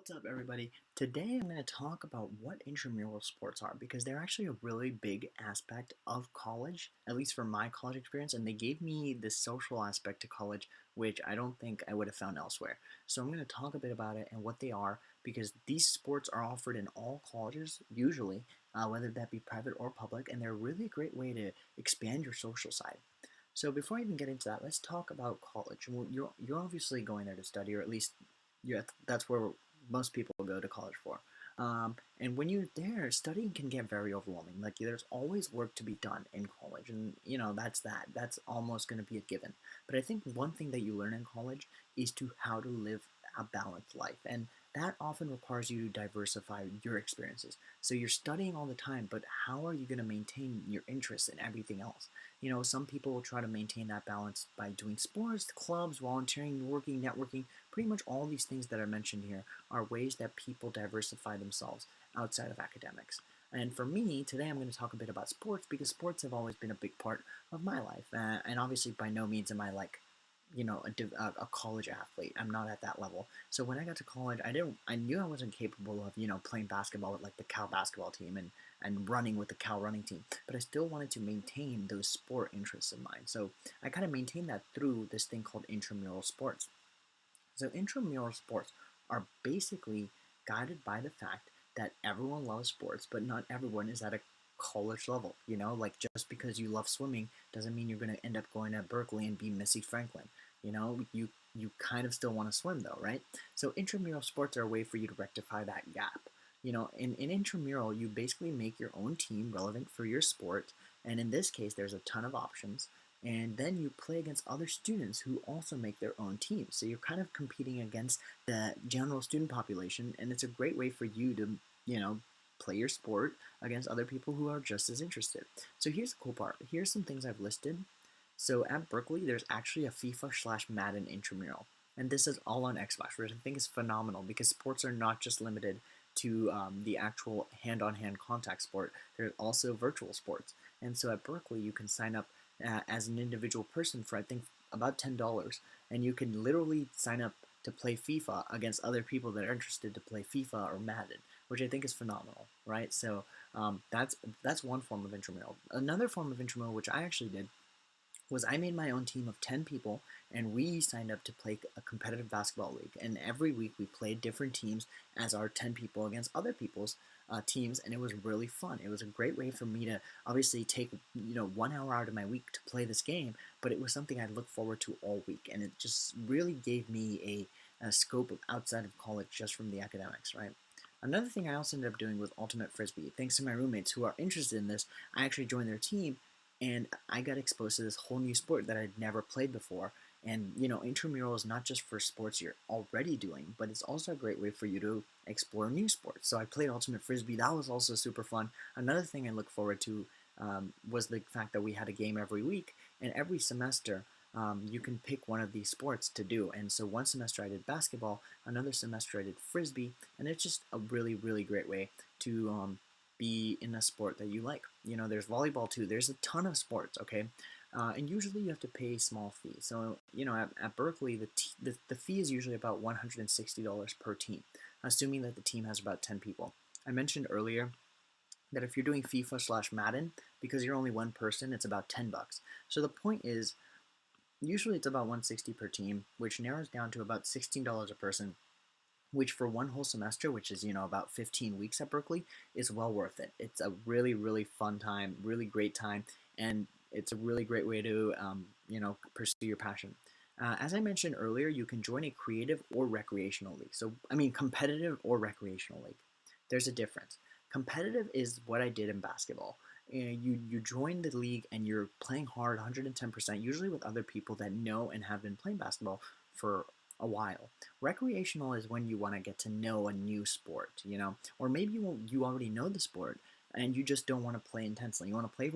What's up, everybody? Today I'm going to talk about what intramural sports are because they're actually a really big aspect of college, at least for my college experience, and they gave me the social aspect to college, which I don't think I would have found elsewhere. So I'm going to talk a bit about it and what they are because these sports are offered in all colleges, usually, whether that be private or public, and they're really a great way to expand your social side. So before I even get into that, let's talk about college. Well, you're obviously going there to study, or at least that's where most people go to college for. And when you're there, studying can get very overwhelming. Like there's always work to be done in college, and that's that. That's almost going to be a given. But I think one thing that you learn in college is to how to live a balanced life, and that often requires you to diversify your experiences. So you're studying all the time, but how are you going to maintain your interests in everything else? Some people will try to maintain that balance by doing sports, clubs, volunteering, working, networking. Pretty much all these things that I mentioned here are ways that people diversify themselves outside of academics. And for me, today I'm going to talk a bit about sports because sports have always been a big part of my life. And obviously, by no means am I like, a college athlete. I'm not at that level. So when I got to college, I knew I wasn't capable of, playing basketball with like the Cal basketball team and running with the Cal running team. But I still wanted to maintain those sport interests of mine. So I kind of maintained that through this thing called intramural sports. So intramural sports are basically guided by the fact that everyone loves sports, but not everyone is at a college level. Like just because you love swimming doesn't mean you're going to end up going to Berkeley and be Missy Franklin. You kind of still want to swim though, right? So intramural sports are a way for you to rectify that gap. In intramural, you basically make your own team relevant for your sport, and in this case, there's a ton of options and then you play against other students who also make their own teams. So you're kind of competing against the general student population, and it's a great way for you to, play your sport against other people who are just as interested. So here's the cool part. Here's some things I've listed. So at Berkeley, there's actually a FIFA/Madden intramural, and this is all on Xbox, which I think is phenomenal because sports are not just limited to the actual hand-on-hand contact sport. There's also virtual sports, and so at Berkeley, you can sign up as an individual person for I think about $10, and you can literally sign up to play FIFA against other people that are interested to play FIFA or Madden, which I think is phenomenal, right? So that's one form of intramural. Another form of intramural, which I actually did, was I made my own team of 10 people and we signed up to play a competitive basketball league. And every week we played different teams as our 10 people against other people's teams, and it was really fun. It was a great way for me to obviously take 1 hour out of my week to play this game, but it was something I looked forward to all week, and it just really gave me a scope of outside of college just from the academics, right? Another thing I also ended up doing was ultimate frisbee. Thanks to my roommates who are interested in this, I actually joined their team and I got exposed to this whole new sport that I'd never played before. And intramural is not just for sports you're already doing, but it's also a great way for you to explore new sports. So I played ultimate frisbee. That was also super fun. Another thing I look forward to was the fact that we had a game every week, and every semester you can pick one of these sports to do. And so one semester I did basketball, another semester I did frisbee, and it's just a really, really great way to be in a sport that you like. There's volleyball too. There's a ton of sports, okay? And usually you have to pay a small fee. So, at Berkeley, the fee is usually about $160 per team, assuming that the team has about 10 people. I mentioned earlier that if you're doing FIFA/Madden, because you're only one person, it's about $10. So the point is, usually it's about 160 per team, which narrows down to about $16 a person, which for one whole semester, which is about 15 weeks at Berkeley, is well worth it. It's a really, really fun time, really great time, and it's a really great way to pursue your passion. As I mentioned earlier, you can join a creative or recreational league. So I mean competitive or recreational league. There's a difference. Competitive is what I did in basketball. You join the league and you're playing hard 110%, usually with other people that know and have been playing basketball for a while. Recreational is when you want to get to know a new sport, or maybe you already know the sport and you just don't want to play intensely. You want to play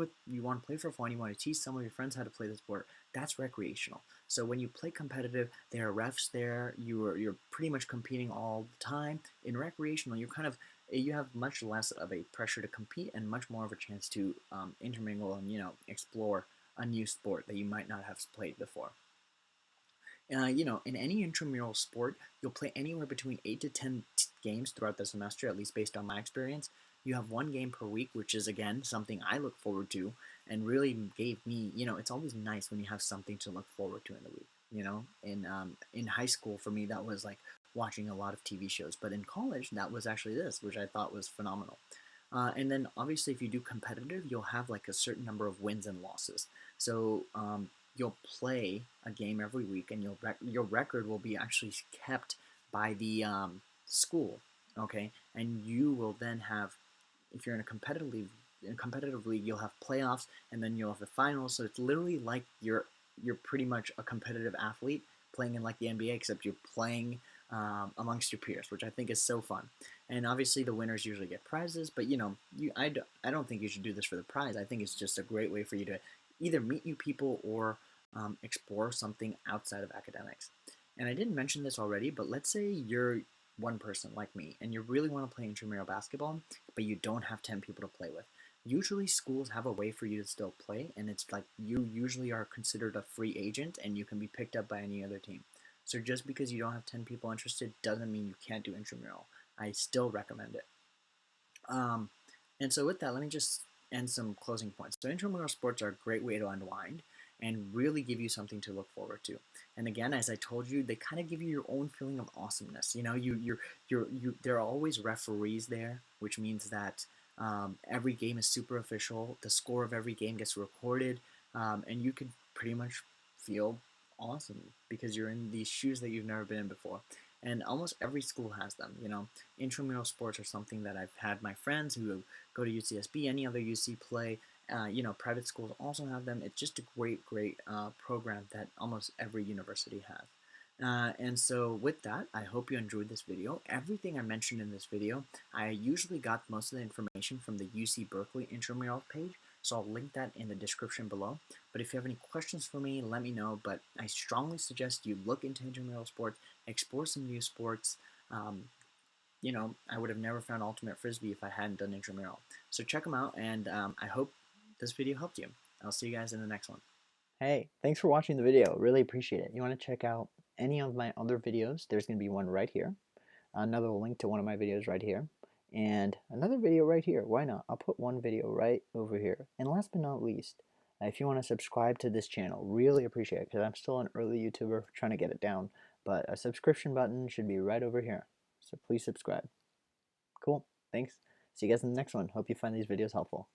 for fun. You want to teach some of your friends how to play the sport. That's recreational. So when you play competitive, there are refs there. You're pretty much competing all the time. In recreational, you have much less of a pressure to compete and much more of a chance to intermingle and explore a new sport that you might not have played before. In any intramural sport, you'll play anywhere between 8 to 10 games throughout the semester, at least based on my experience. You have one game per week, which is again something I look forward to, and really gave me, it's always nice when you have something to look forward to in the week. In high school for me that was like watching a lot of TV shows, but in college that was actually this, which I thought was phenomenal. And then obviously, if you do competitive, you'll have like a certain number of wins and losses. So you'll play a game every week, and your record will be actually kept by the school. Okay, and you will then have, if you're in a competitive league, you'll have playoffs, and then you'll have the finals. So it's literally like you're pretty much a competitive athlete playing in like the NBA, except you're playing amongst your peers, which I think is so fun. And obviously, the winners usually get prizes, but I don't think you should do this for the prize. I think it's just a great way for you to either meet new people or explore something outside of academics. And I didn't mention this already, but let's say you're one person like me and you really want to play intramural basketball, but you don't have 10 people to play with. Usually schools have a way for you to still play, and it's like you usually are considered a free agent and you can be picked up by any other team. So just because you don't have 10 people interested doesn't mean you can't do intramural. I still recommend it. Um, and so with that, let me just end some closing points. So intramural sports are a great way to unwind and really give you something to look forward to. And again, as I told you, they kind of give you your own feeling of awesomeness. There are always referees there, which means that every game is super official. The score of every game gets recorded, and you can pretty much feel awesome because you're in these shoes that you've never been in before. And almost every school has them. Intramural sports are something that I've had my friends who go to UCSB, any other UC play. Private schools also have them. It's just a great, great program that almost every university has. And so with that, I hope you enjoyed this video. Everything I mentioned in this video, I usually got most of the information from the UC Berkeley intramural page, so I'll link that in the description below. But if you have any questions for me, let me know. But I strongly suggest you look into intramural sports, explore some new sports. I would have never found Ultimate Frisbee if I hadn't done intramural. So check them out, and I hope this video helped you. I'll see you guys in the next one. Hey, thanks for watching the video. Really appreciate it. You want to check out any of my other videos, there's going to be one right here. Another link to one of my videos right here. And another video right here. Why not? I'll put one video right over here. And last but not least, if you want to subscribe to this channel, really appreciate it because I'm still an early YouTuber trying to get it down. But a subscription button should be right over here. So please subscribe. Cool. Thanks. See you guys in the next one. Hope you find these videos helpful.